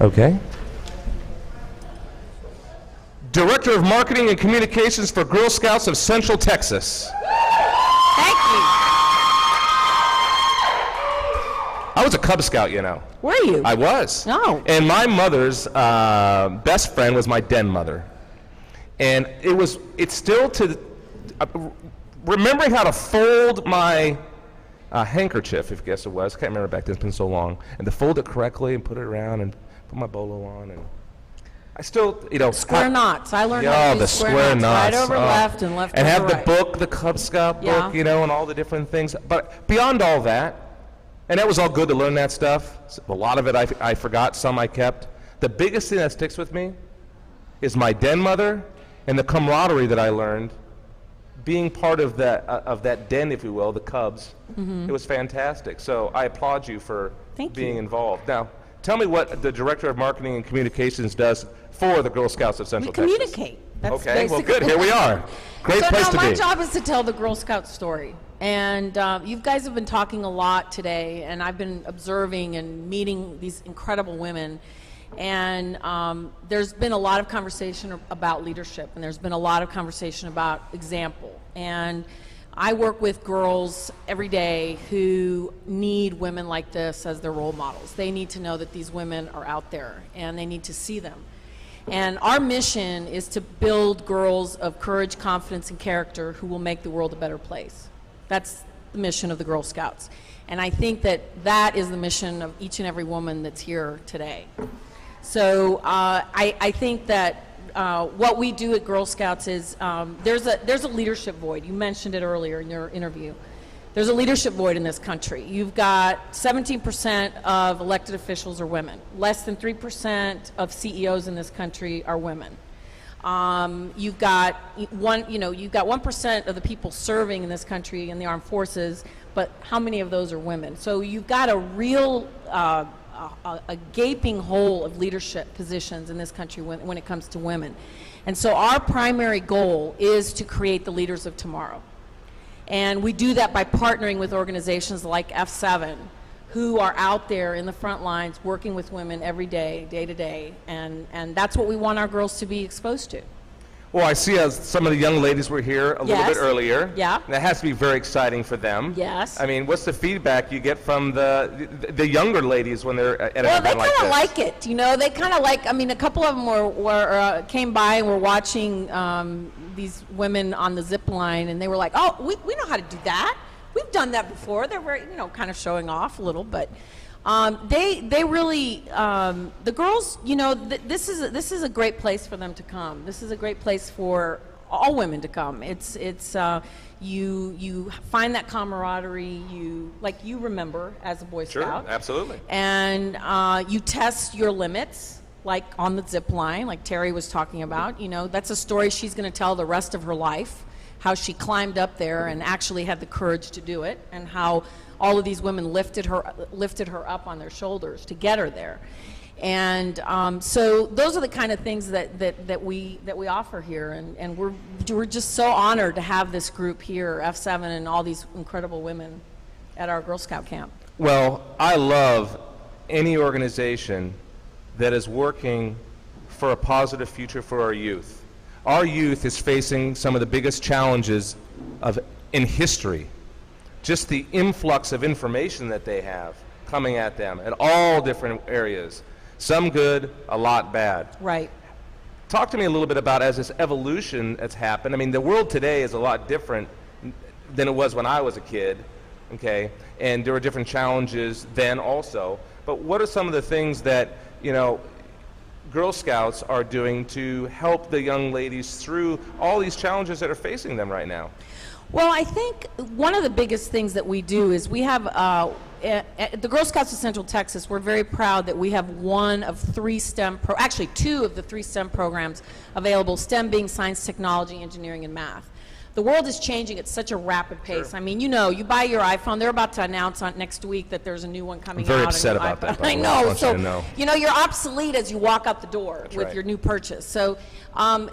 Okay. Director of Marketing and Communications for Girl Scouts of Central Texas. Thank you. I was a Cub Scout, you know. Were you? I was. No. And my mother's best friend was my den mother. And it's still remembering how to fold my handkerchief, if guess it was, can't remember back then, it's been so long, and to fold it correctly and put it around and put my bolo on, and I still, you know. Square knots. I learned how to do the square knots. Right over left and left and over right. have the book, the Cub Scout book, you know, and all the different things. But beyond all that, and that was all good to learn that stuff. A lot of it I forgot, some I kept. The biggest thing that sticks with me is my den mother and the camaraderie that I learned being part of that den, if you will, the Cubs. It was fantastic. So I applaud you for being involved. Now, tell me what the Director of Marketing and Communications does for the Girl Scouts of Central Texas. We communicate. That's okay, well good, here we are. Great place to be. So my job is to tell the Girl Scout story. And you guys have been talking a lot today, and I've been observing and meeting these incredible women. And there's been a lot of conversation about leadership, and there's been a lot of conversation about example. And I work with girls every day who need women like this as their role models. They need to know that these women are out there, and they need to see them. And our mission is to build girls of courage, confidence, and character who will make the world a better place. That's the mission of the Girl Scouts. And I think that that is the mission of each and every woman that's here today. So I think that what we do at Girl Scouts is there's a leadership void. You mentioned it earlier in your interview. There's a leadership void in this country. You've got 17% of elected officials are women. Less than 3% of CEOs in this country are women. You've got 1% of the people serving in this country in the armed forces, but how many of those are women? So you've got a real a gaping hole of leadership positions in this country when it comes to women. And so our primary goal is to create the leaders of tomorrow. And we do that by partnering with organizations like F7, who are out there in the front lines working with women every day, day to day, and that's what we want our girls to be exposed to. Well, I see some of the young ladies were here a little bit earlier. Yeah. And that has to be very exciting for them. Yes. I mean, what's the feedback you get from the younger ladies when they're at an event like this? Well, they kind of like it. You know, they kind of like. I mean, a couple of them came by and were watching these women on the zip line, and they were like, "Oh, we know how to do that. We've done that before." They're very, kind of showing off a little, but. They really, the girls, this is a great place for them to come. This is a great place for all women to come. You find that camaraderie, you remember as a Boy Scout. Sure, absolutely. And you test your limits, like on the zip line, like Terry was talking about. That's a story she's going to tell the rest of her life, how she climbed up there and actually had the courage to do it, and how all of these women lifted her up on their shoulders to get her there. And so those are the kind of things that we offer here, and we're just so honored to have this group here, F7 and all these incredible women at our Girl Scout camp. Well, I love any organization that is working for a positive future for our youth. Our youth is facing some of the biggest challenges in history. Just the influx of information that they have coming at them in all different areas. Some good, a lot bad. Right. Talk to me a little bit about, as this evolution that's happened. I mean, the world today is a lot different than it was when I was a kid, okay? And there were different challenges then also. But what are some of the things that, Girl Scouts are doing to help the young ladies through all these challenges that are facing them right now? Well, I think one of the biggest things that we do is we have, at the Girl Scouts of Central Texas, we're very proud that we have one of three actually two of the three STEM programs available, STEM being science, technology, engineering, and math. the world is changing at such a rapid pace. Sure. I mean, you know, you buy your iPhone, they're about to announce on next week that there's a new one coming I'm very out. upset about that, by I the way. I know. want So, you to know. you know, you're obsolete as you walk out the door with right. your new purchase. So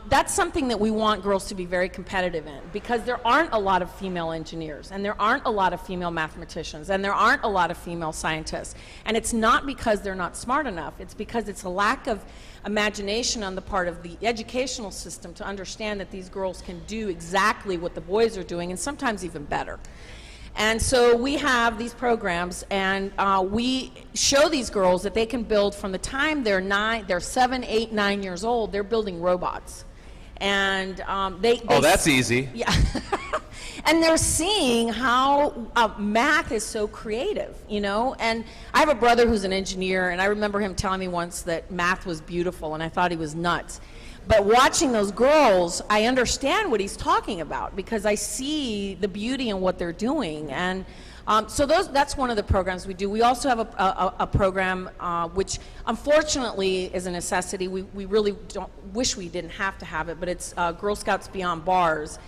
that's something that we want girls to be very competitive in, because there aren't a lot of female engineers, and there aren't a lot of female mathematicians, and there aren't a lot of female scientists. And it's not because they're not smart enough. It's because it's a lack of imagination on the part of the educational system to understand that these girls can do exactly what the boys are doing, and sometimes even better. And so we have these programs, and we show these girls that they can build from the time they're 7, 8, 9 years old. They're building robots, and they Oh, that's easy. yeah. And they're seeing how math is so creative, you know? And I have a brother who's an engineer, and I remember him telling me once that math was beautiful, and I thought he was nuts. But watching those girls, I understand what he's talking about, because I see the beauty in what they're doing. And so that's one of the programs we do. We also have a program which unfortunately is a necessity. We really don't wish we didn't have to have it, but it's Girl Scouts Beyond Bars.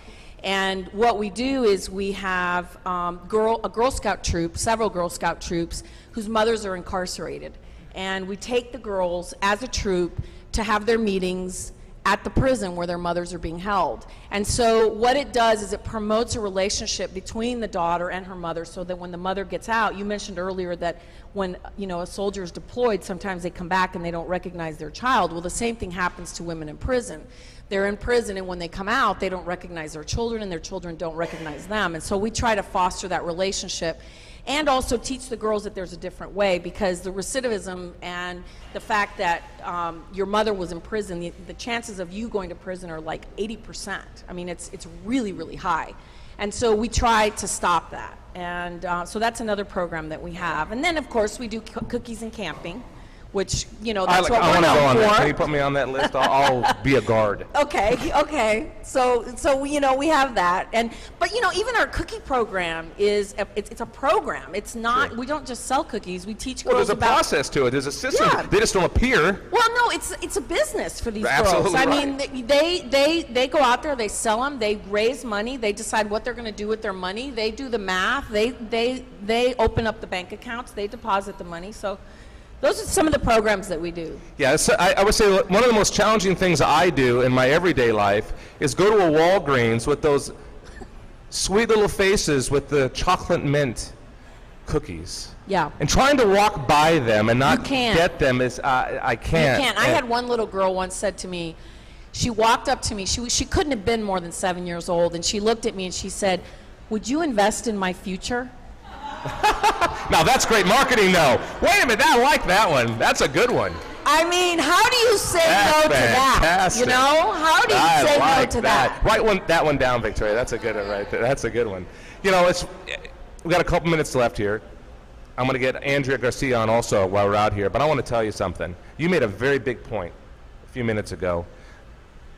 And what we do is we have a Girl Scout troop, several Girl Scout troops, whose mothers are incarcerated. And we take the girls as a troop to have their meetings at the prison where their mothers are being held. And so what it does is it promotes a relationship between the daughter and her mother, so that when the mother gets out, you mentioned earlier that when, you know, a soldier is deployed, sometimes they come back and they don't recognize their child. Well, the same thing happens to women in prison. They're in prison, and when they come out, they don't recognize their children, and their children don't recognize them. And so we try to foster that relationship, and also teach the girls that there's a different way, because the recidivism and the fact that your mother was in prison, the chances of you going to prison are like 80%. I mean, it's really, really high. And so we try to stop that. And so that's another program that we have. And then, of course, we do cookies and camping, which, you know, that's what we're known for. I want to go on that. Can you put me on that list? I'll be a guard. Okay. So you know, we have that, but you know, even our cookie program is it's a program. It's not. Sure. We don't just sell cookies. We teach girls there's a about process to it. There's a system. Yeah. They just don't appear. Well, no, it's a business for these Absolutely girls. I right. mean, they go out there, they sell them, they raise money, they decide what they're going to do with their money. They do the math. They open up the bank accounts. They deposit the money. So those are some of the programs that we do. Yeah, so I would say one of the most challenging things I do in my everyday life is go to a Walgreens with those sweet little faces with the chocolate mint cookies. Yeah. And trying to walk by them and not get them is, I can't. You can't. I had one little girl once said to me, she walked up to me, she couldn't have been more than 7 years old, and she looked at me and she said, "Would you invest in my future?" Now that's great marketing, though. Wait a minute, I like that one. That's a good one. I mean, how do you say no to that? Fantastic. You know, how do you say no to that? Write that one down, Victoria. That's a good one right there. That's a good one. You know, we got a couple minutes left here. I'm going to get Andrea Garcia on also while we're out here, but I want to tell you something. You made a very big point a few minutes ago,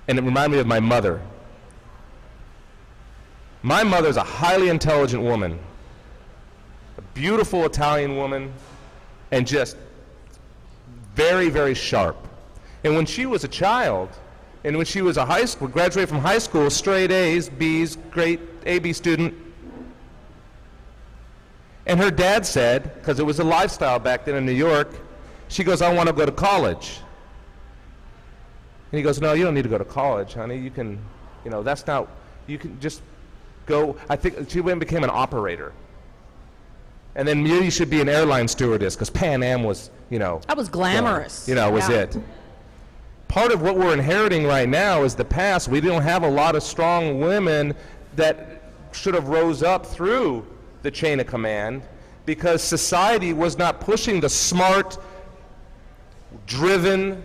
and it reminded me of my mother. My mother's a highly intelligent woman, a beautiful Italian woman, and just very, very sharp. And when she was a child, and when she was a graduated from high school, straight A's, B's, great A-B student. And her dad said, because it was a lifestyle back then in New York, she goes, "I want to go to college." And he goes, "No, you don't need to go to college, honey. You can, you know, that's not, you can just go." I think she went and became an operator. And then you should be an airline stewardess, because Pan Am was, you know. That was glamorous. Was it. Part of what we're inheriting right now is the past. We don't have a lot of strong women that should have rose up through the chain of command, because society was not pushing the smart, driven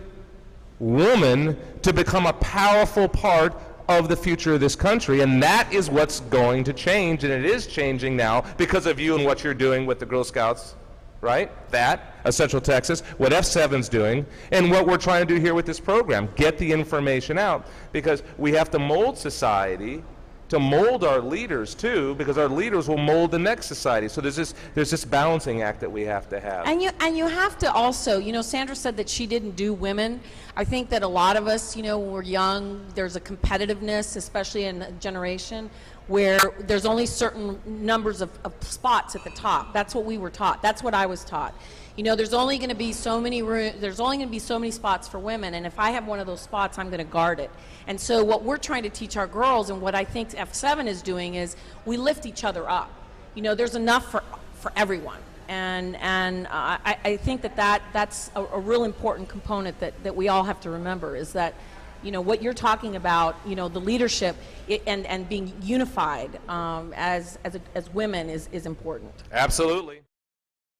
woman to become a powerful part of the future of this country. And that is what's going to change, and it is changing now because of you and what you're doing with the Girl Scouts, right? That, Central Texas, what F7's doing, and what we're trying to do here with this program. Get the information out, because we have to mold society to mold our leaders too, because our leaders will mold the next society. So there's this balancing act that we have to have. And you have to also, you know, Sandra said that she didn't do women. I think that a lot of us, you know, when we're young, there's a competitiveness, especially in the generation, where there's only certain numbers of spots at the top. That's what we were taught. That's what I was taught. You know, there's only going to be so many spots for women, and if I have one of those spots, I'm going to guard it. And so what we're trying to teach our girls, and what I think F7 is doing, is we lift each other up. You know, there's enough for everyone. And I think that's a real important component that we all have to remember, is that, you know, what you're talking about, you know, the leadership and being unified as women is important. Absolutely.